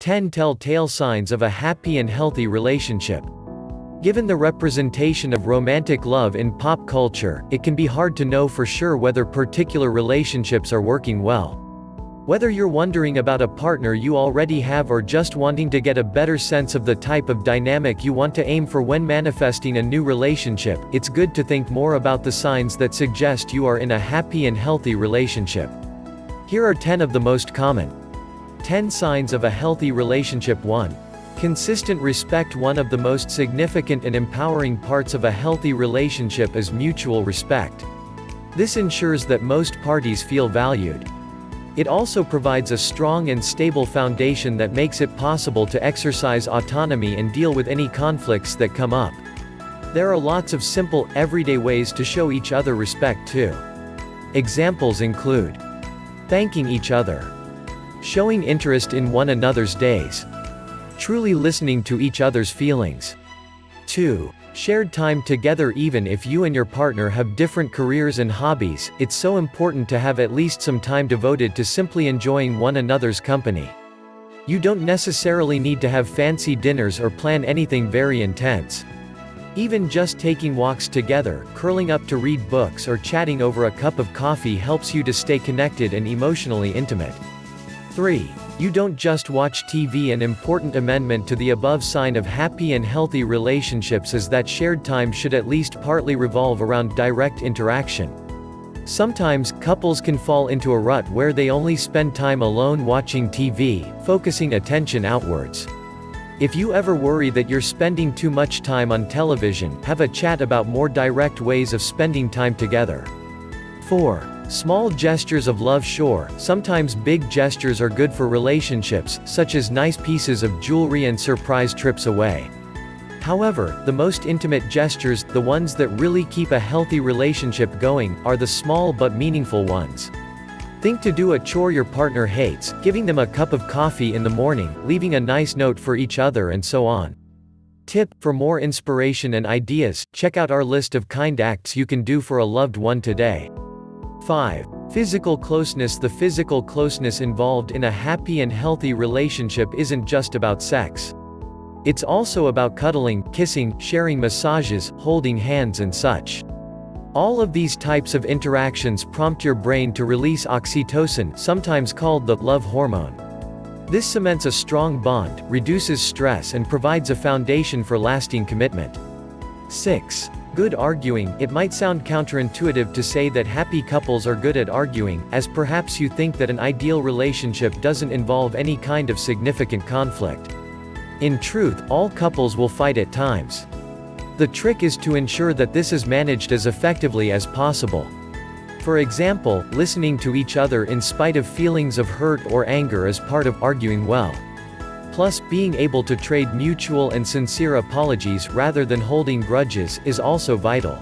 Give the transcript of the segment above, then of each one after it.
10 Telltale signs of a happy and healthy relationship. Given the representation of romantic love in pop culture, it can be hard to know for sure whether particular relationships are working well. Whether you're wondering about a partner you already have or just wanting to get a better sense of the type of dynamic you want to aim for when manifesting a new relationship, it's good to think more about the signs that suggest you are in a happy and healthy relationship. Here are 10 of the most common. 10 signs of a healthy relationship. 1. Consistent respect. One of the most significant and empowering parts of a healthy relationship is mutual respect. This ensures that most parties feel valued. It also provides a strong and stable foundation that makes it possible to exercise autonomy and deal with any conflicts that come up. There are lots of simple, everyday ways to show each other respect too. Examples include thanking each other, showing interest in one another's days, truly listening to each other's feelings. 2. Shared time together. Even if you and your partner have different careers and hobbies, it's so important to have at least some time devoted to simply enjoying one another's company. You don't necessarily need to have fancy dinners or plan anything very intense. Even just taking walks together, curling up to read books or chatting over a cup of coffee helps you to stay connected and emotionally intimate. 3. You don't just watch TV. An important amendment to the above sign of happy and healthy relationships is that shared time should at least partly revolve around direct interaction. Sometimes, couples can fall into a rut where they only spend time alone watching TV, focusing attention outwards. If you ever worry that you're spending too much time on television, have a chat about more direct ways of spending time together. 4. Small gestures of love. Sure, sometimes big gestures are good for relationships, such as nice pieces of jewelry and surprise trips away. However, the most intimate gestures, the ones that really keep a healthy relationship going, are the small but meaningful ones. Think to do a chore your partner hates, giving them a cup of coffee in the morning, leaving a nice note for each other, and so on. Tip: for more inspiration and ideas, check out our list of kind acts you can do for a loved one today. 5. Physical closeness. The physical closeness involved in a happy and healthy relationship isn't just about sex. It's also about cuddling, kissing, sharing massages, holding hands and such. All of these types of interactions prompt your brain to release oxytocin, sometimes called the love hormone. This cements a strong bond, reduces stress and provides a foundation for lasting commitment. 6. Good arguing. It might sound counterintuitive to say that happy couples are good at arguing, as perhaps you think that an ideal relationship doesn't involve any kind of significant conflict. In truth, all couples will fight at times. The trick is to ensure that this is managed as effectively as possible. For example, listening to each other in spite of feelings of hurt or anger is part of arguing well. Plus, being able to trade mutual and sincere apologies rather than holding grudges is also vital.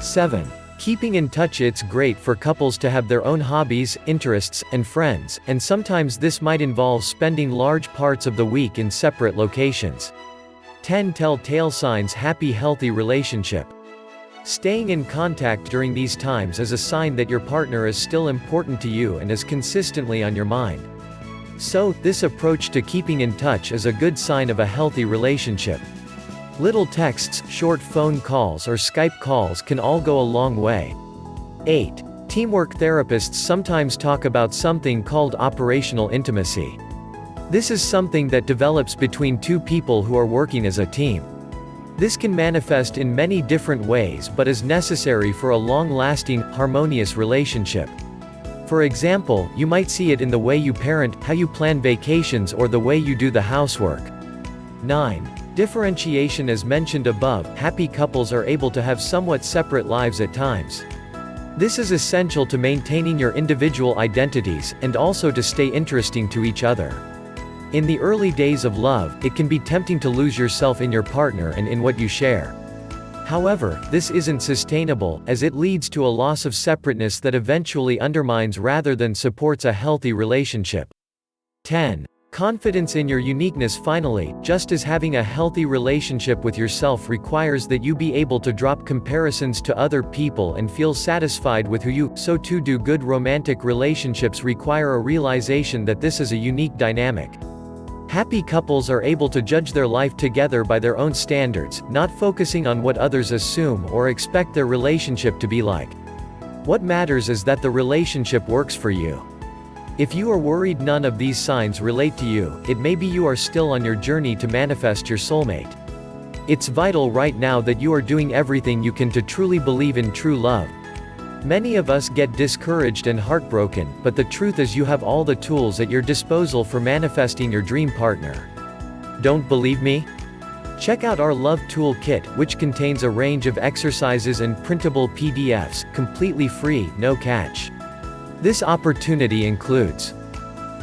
7. Keeping in touch. It's great for couples to have their own hobbies, interests, and friends, and sometimes this might involve spending large parts of the week in separate locations. 10 Telltale signs. Happy healthy relationship. Staying in contact during these times is a sign that your partner is still important to you and is consistently on your mind. So, this approach to keeping in touch is a good sign of a healthy relationship. Little texts, short phone calls or Skype calls can all go a long way. 8. Teamwork. Therapists sometimes talk about something called operational intimacy. This is something that develops between two people who are working as a team. This can manifest in many different ways but is necessary for a long-lasting, harmonious relationship. For example, you might see it in the way you parent, how you plan vacations, or the way you do the housework. 9. Differentiation. As mentioned above, happy couples are able to have somewhat separate lives at times. This is essential to maintaining your individual identities, and also to stay interesting to each other. In the early days of love, it can be tempting to lose yourself in your partner and in what you share. However, this isn't sustainable, as it leads to a loss of separateness that eventually undermines rather than supports a healthy relationship. 10. Confidence in your uniqueness. Finally, just as having a healthy relationship with yourself requires that you be able to drop comparisons to other people and feel satisfied with who you, so too do good romantic relationships require a realization that this is a unique dynamic. Happy couples are able to judge their life together by their own standards, not focusing on what others assume or expect their relationship to be like. What matters is that the relationship works for you. If you are worried none of these signs relate to you, it may be you are still on your journey to manifest your soulmate. It's vital right now that you are doing everything you can to truly believe in true love. Many of us get discouraged and heartbroken, but the truth is you have all the tools at your disposal for manifesting your dream partner. Don't believe me? Check out our Love Toolkit, which contains a range of exercises and printable PDFs, completely free, no catch. This opportunity includes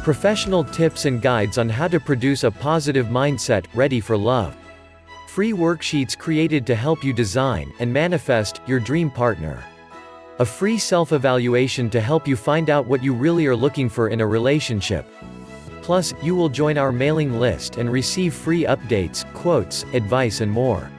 professional tips and guides on how to produce a positive mindset, ready for love. Free worksheets created to help you design and manifest your dream partner. A free self-evaluation to help you find out what you really are looking for in a relationship. Plus, you will join our mailing list and receive free updates, quotes, advice and more.